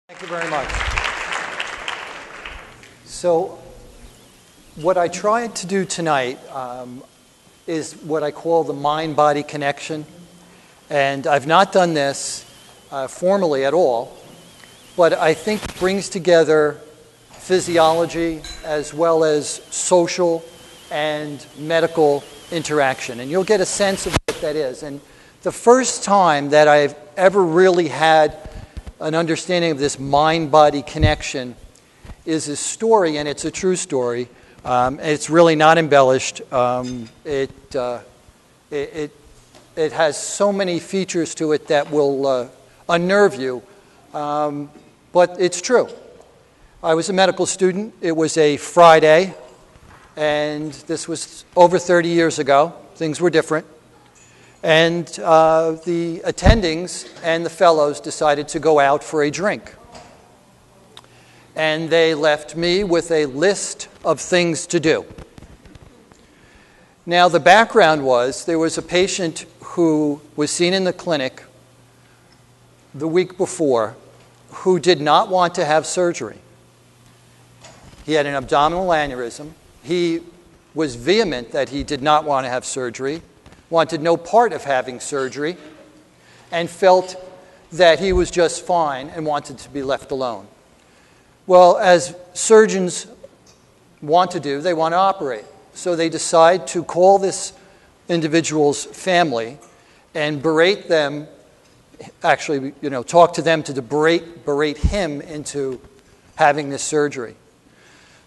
Thank you very much. So what I tried to do tonight is what I call the mind-body connection. And I've not done this formally at all, but I think it brings together physiology as well as social and medical interaction. And you'll get a sense of what that is. And the first time that I've ever really had an understanding of this mind-body connection is a story, and it's a true story. It's really not embellished. It has so many features to it that will unnerve you, but it's true. I was a medical student. It was a Friday, and this was over 30 years ago. Things were different. And the attendings and the fellows decided to go out for a drink. And they left me with a list of things to do. Now, the background was there was a patient who was seen in the clinic the week before who did not want to have surgery. He had an abdominal aneurysm. He was vehement that he did not want to have surgery, wanted no part of having surgery, and felt that he was just fine and wanted to be left alone. Well, as surgeons want to do, they want to operate. So they decide to call this individual's family and berate them, actually, talk to them to berate him into having this surgery.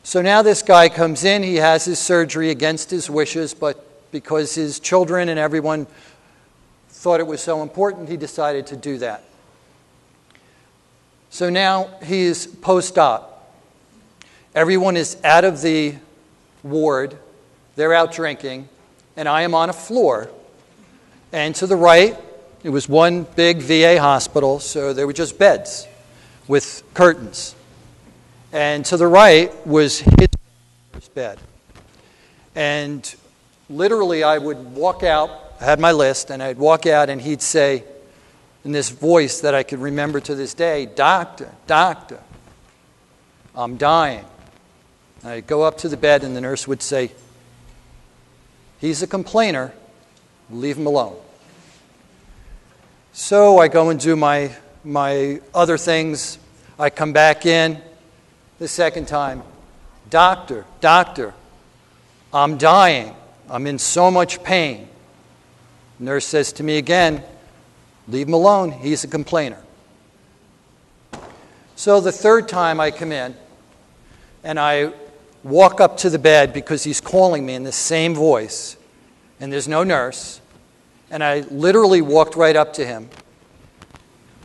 So now this guy comes in, he has his surgery against his wishes, but because his children and everyone thought it was so important, he decided to do that. So now he is post-op. Everyone is out of the ward. They're out drinking, and I am on a floor. And to the right, it was one big VA hospital, so there were just beds with curtains. And to the right was his bed. And literally, I would walk out, I had my list, and I'd walk out, and he'd say, in this voice that I could remember to this day, "Doctor, doctor, I'm dying." And I'd go up to the bed, and the nurse would say, "He's a complainer, leave him alone." So I go and do my other things. I come back in the second time, "Doctor, doctor, I'm dying. I'm in so much pain." Nurse says to me again, "Leave him alone. He's a complainer." So the third time I come in, and I walk up to the bed because he's calling me in the same voice, and there's no nurse, and I literally walked right up to him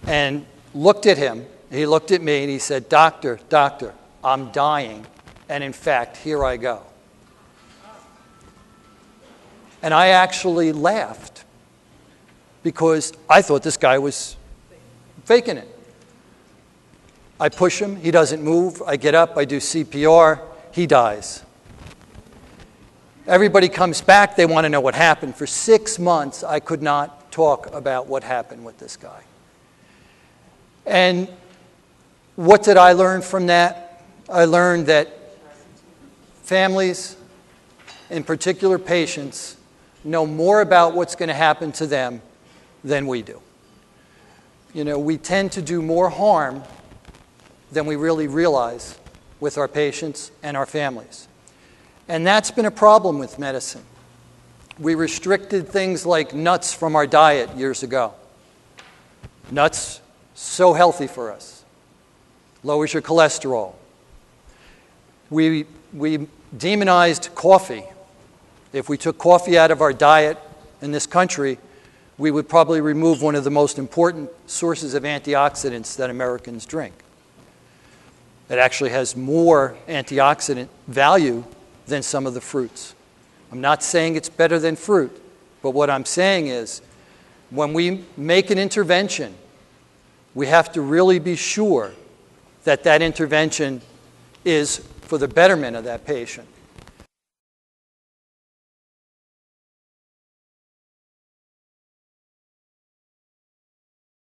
and looked at him. He looked at me, and he said, "Doctor, doctor, I'm dying, and in fact, here I go." And I actually laughed because I thought this guy was faking it. I push him. He doesn't move. I get up. I do CPR. He dies. Everybody comes back. They want to know what happened. For 6 months, I could not talk about what happened with this guy. And what did I learn from that? I learned that families, in particular patients, know more about what's going to happen to them than we do. We tend to do more harm than we really realize with our patients and our families. And that's been a problem with medicine. We restricted things like nuts from our diet years ago. Nuts, so healthy for us. Lowers your cholesterol. We demonized coffee. If we took coffee out of our diet in this country, we would probably remove one of the most important sources of antioxidants that Americans drink. It actually has more antioxidant value than some of the fruits. I'm not saying it's better than fruit, but what I'm saying is when we make an intervention, we have to really be sure that that intervention is for the betterment of that patient.